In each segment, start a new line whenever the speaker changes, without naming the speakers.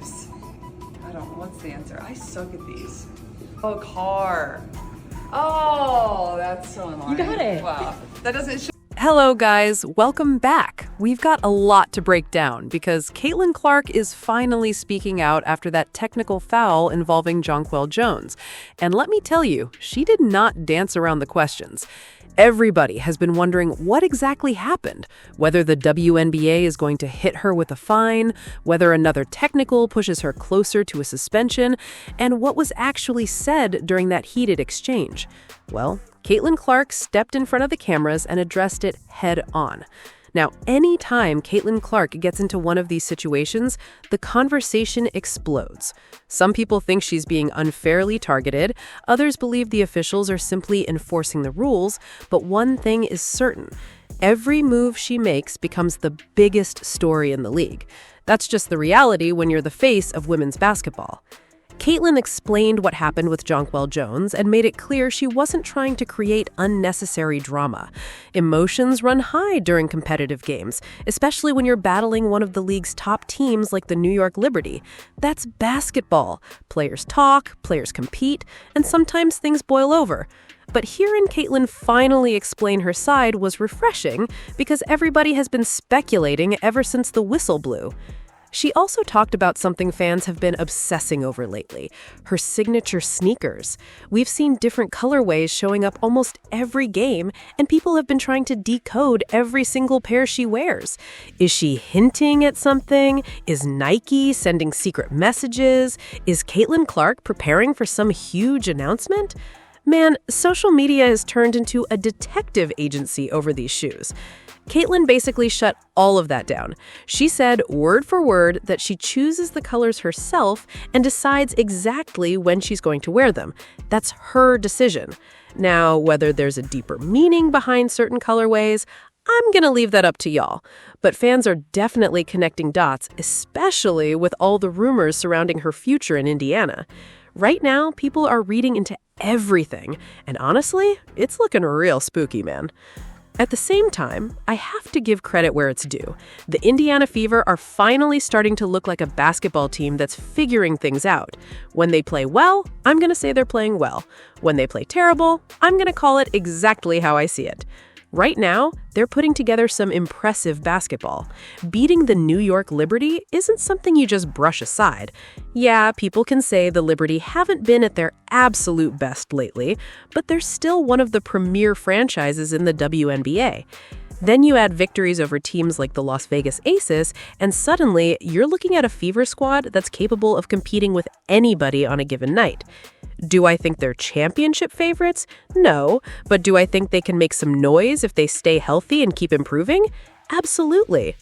leaves. I don't know. What's the answer? I suck at these. Oh, car. Oh, that's so annoying.
You got it.
Wow. That doesn't show.
Hello, guys. Welcome back. We've got a lot to break down because Caitlin Clark is finally speaking out after that technical foul involving Jonquel Jones. And let me tell you, she did not dance around the questions. Everybody has been wondering what exactly happened, whether the WNBA is going to hit her with a fine, whether another technical pushes her closer to a suspension, and what was actually said during that heated exchange. Well, Caitlin Clark stepped in front of the cameras and addressed it head on. Now, anytime Caitlin Clark gets into one of these situations, the conversation explodes. Some people think she's being unfairly targeted, others believe the officials are simply enforcing the rules, but one thing is certain. Every move she makes becomes the biggest story in the league. That's just the reality when you're the face of women's basketball. Caitlin explained what happened with Jonquel Jones and made it clear she wasn't trying to create unnecessary drama. Emotions run high during competitive games, especially when you're battling one of the league's top teams like the New York Liberty. That's basketball. Players talk, players compete, and sometimes things boil over. But hearing Caitlin finally explain her side was refreshing because everybody has been speculating ever since the whistle blew. She also talked about something fans have been obsessing over lately, her signature sneakers. We've seen different colorways showing up almost every game, and people have been trying to decode every single pair she wears. Is she hinting at something? Is Nike sending secret messages? Is Caitlin Clark preparing for some huge announcement? Man, social media has turned into a detective agency over these shoes. Caitlin basically shut all of that down. She said, word for word, that she chooses the colors herself and decides exactly when she's going to wear them. That's her decision. Now, whether there's a deeper meaning behind certain colorways, I'm going to leave that up to y'all. But fans are definitely connecting dots, especially with all the rumors surrounding her future in Indiana. Right now, people are reading into everything, and honestly, it's looking real spooky, man. At the same time, I have to give credit where it's due. The Indiana Fever are finally starting to look like a basketball team that's figuring things out. When they play well, I'm going to say they're playing well. When they play terrible, I'm going to call it exactly how I see it. Right now, they're putting together some impressive basketball. Beating the New York Liberty isn't something you just brush aside. Yeah, people can say the Liberty haven't been at their absolute best lately, but they're still one of the premier franchises in the WNBA. Then you add victories over teams like the Las Vegas Aces, and suddenly you're looking at a Fever squad that's capable of competing with anybody on a given night. Do I think they're championship favorites? No. But do I think they can make some noise if they stay healthy and keep improving? Absolutely.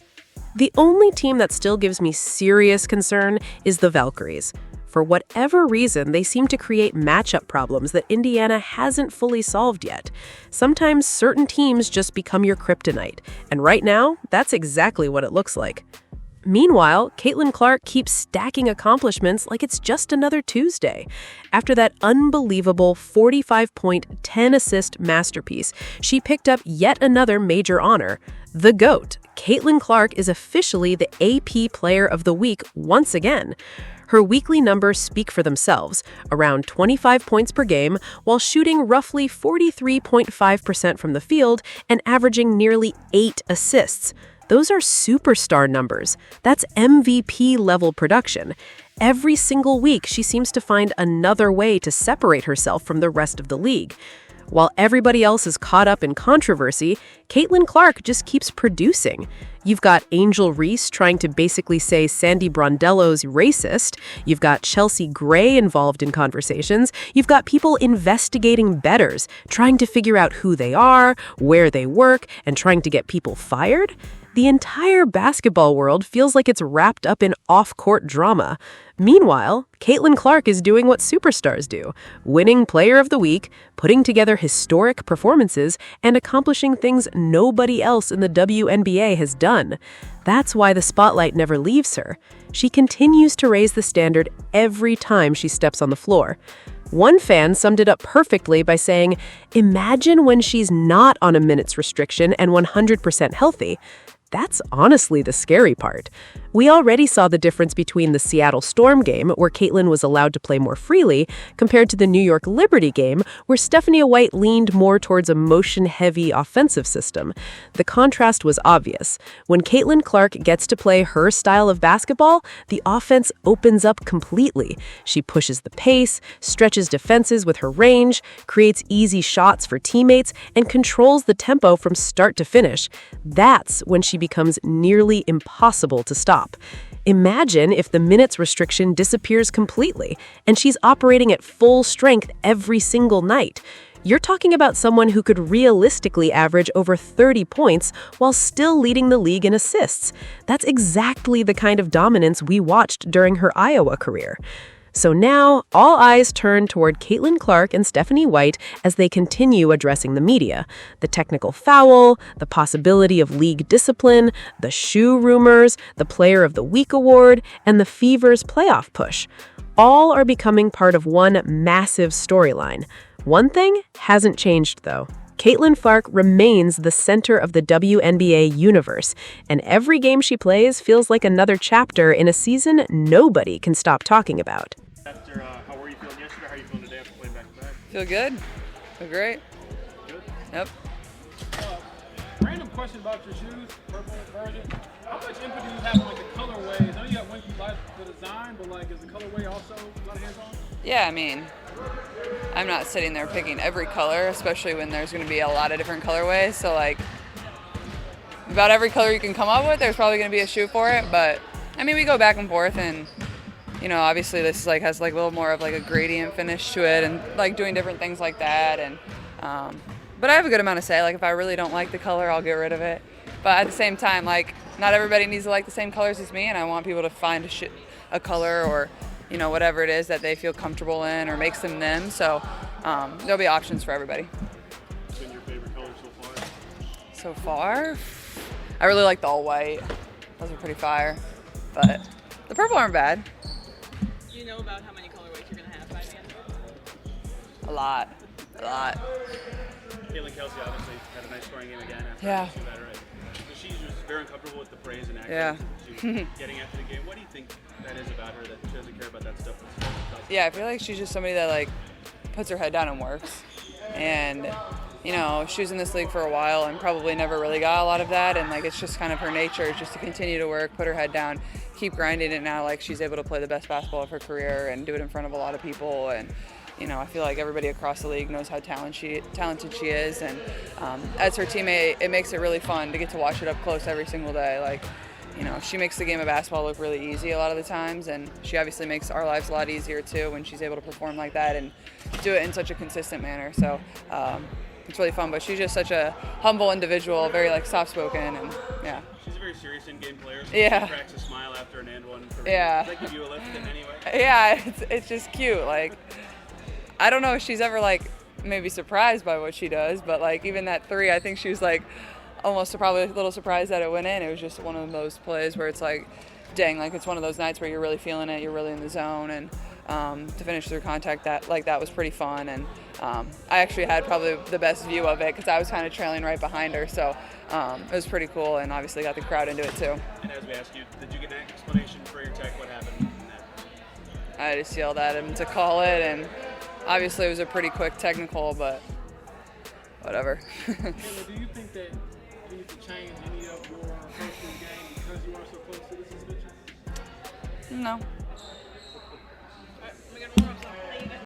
The only team that still gives me serious concern is the Valkyries. For whatever reason, they seem to create matchup problems that Indiana hasn't fully solved yet. Sometimes certain teams just become your kryptonite, and right now, that's exactly what it looks like. Meanwhile, Caitlin Clark keeps stacking accomplishments like it's just another Tuesday. After that unbelievable 45-point, 10-assist masterpiece, she picked up yet another major honor. The GOAT, Caitlin Clark, is officially the AP Player of the Week once again. Her weekly numbers speak for themselves, around 25 points per game, while shooting roughly 43.5% from the field and averaging nearly 8 assists. Those are superstar numbers. That's MVP-level production. Every single week, she seems to find another way to separate herself from the rest of the league. While everybody else is caught up in controversy, Caitlin Clark just keeps producing. You've got Angel Reese trying to basically say Sandy Brondello's racist. You've got Chelsea Gray involved in conversations. You've got people investigating bettors, trying to figure out who they are, where they work, and trying to get people fired. The entire basketball world feels like it's wrapped up in off-court drama. Meanwhile, Caitlin Clark is doing what superstars do, winning Player of the Week, putting together historic performances, and accomplishing things nobody else in the WNBA has done. That's why the spotlight never leaves her. She continues to raise the standard every time she steps on the floor. One fan summed it up perfectly by saying, "Imagine when she's not on a minutes restriction and 100% healthy." That's honestly the scary part. We already saw the difference between the Seattle Storm game, where Caitlin was allowed to play more freely, compared to the New York Liberty game, where Stephanie White leaned more towards a motion-heavy offensive system. The contrast was obvious. When Caitlin Clark gets to play her style of basketball, the offense opens up completely. She pushes the pace, stretches defenses with her range, creates easy shots for teammates, and controls the tempo from start to finish. That's when she becomes nearly impossible to stop. Imagine if the minutes restriction disappears completely and she's operating at full strength every single night. You're talking about someone who could realistically average over 30 points while still leading the league in assists. That's exactly the kind of dominance we watched during her Iowa career. So now, all eyes turn toward Caitlin Clark and Stephanie White as they continue addressing the media. The technical foul, the possibility of league discipline, the shoe rumors, the Player of the Week award, and the Fever's playoff push. All are becoming part of one massive storyline. One thing hasn't changed, though. Caitlin Clark remains the center of the WNBA universe, and every game she plays feels like another chapter in a season nobody can stop talking about.
After how were you feeling yesterday? How are you feeling today after playing back-to-back?
Feel good. Feel great.
Good?
Yep.
Random question about your shoes, purple version. How much input do you have on like the colorways? I know you got one you like the design, but like is the colorway also a lot of hands-on?
Yeah, I mean, I'm not sitting there picking every color, especially when there's going to be a lot of different colorways. So like, about every color you can come up with, there's probably going to be a shoe for it. But I mean, we go back and forth, and you know, obviously this like has like a little more of like a gradient finish to it, and like doing different things like that. And but I have a good amount of say. Like if I really don't like the color, I'll get rid of it. But at the same time, like not everybody needs to like the same colors as me, and I want people to find a color or you know, whatever it is that they feel comfortable in or makes them. So there'll be options for everybody.
What's been your favorite color so far?
So far, I really like the all white. Those are pretty fire. But the purple aren't bad.
Do you know about how many colorways you're going to have by the end of it?
A lot.
Caitlin Kelsey obviously had a nice scoring game again after
Yeah.
she that right. So she's just very uncomfortable with the praise and accolades.
Yeah.
She was getting after the game. What do you think that is about her that she doesn't care about that stuff?
Yeah, I feel like she's just somebody that like puts her head down and works. And you know, she was in this league for a while and probably never really got a lot of that. And like it's just kind of her nature, just to continue to work, put her head down, keep grinding it. Now like she's able to play the best basketball of her career and do it in front of a lot of people. And you know, I feel like everybody across the league knows how talented she is, and as her teammate, it makes it really fun to get to watch it up close every single day. Like, you know, she makes the game of basketball look really easy a lot of the times, and she obviously makes our lives a lot easier too when she's able to perform like that and do it in such a consistent manner. So it's really fun. But she's just such a humble individual, very like soft-spoken, and yeah.
She's a very serious in-game player. So
Yeah.
She cracks a smile after an and one.
Yeah.
Does that give you a lift in any way?
Yeah, it's just cute. Like, I don't know if she's ever like maybe surprised by what she does, but like even that three, I think she was like almost probably a little surprised that it went in. It was just one of those plays where it's like, dang, like it's one of those nights where you're really feeling it, you're really in the zone, and to finish through contact that was pretty fun. And I actually had probably the best view of it because I was kind of trailing right behind her, so it was pretty cool, and obviously got the crowd into it too.
And as we asked you, did you get an explanation for your tech? What happened in that?
I just yelled at him to call it, and obviously it was a pretty quick technical, but whatever.
Taylor, do you think that you need to change any of your approach to the game because you are so close to the suspension?
No.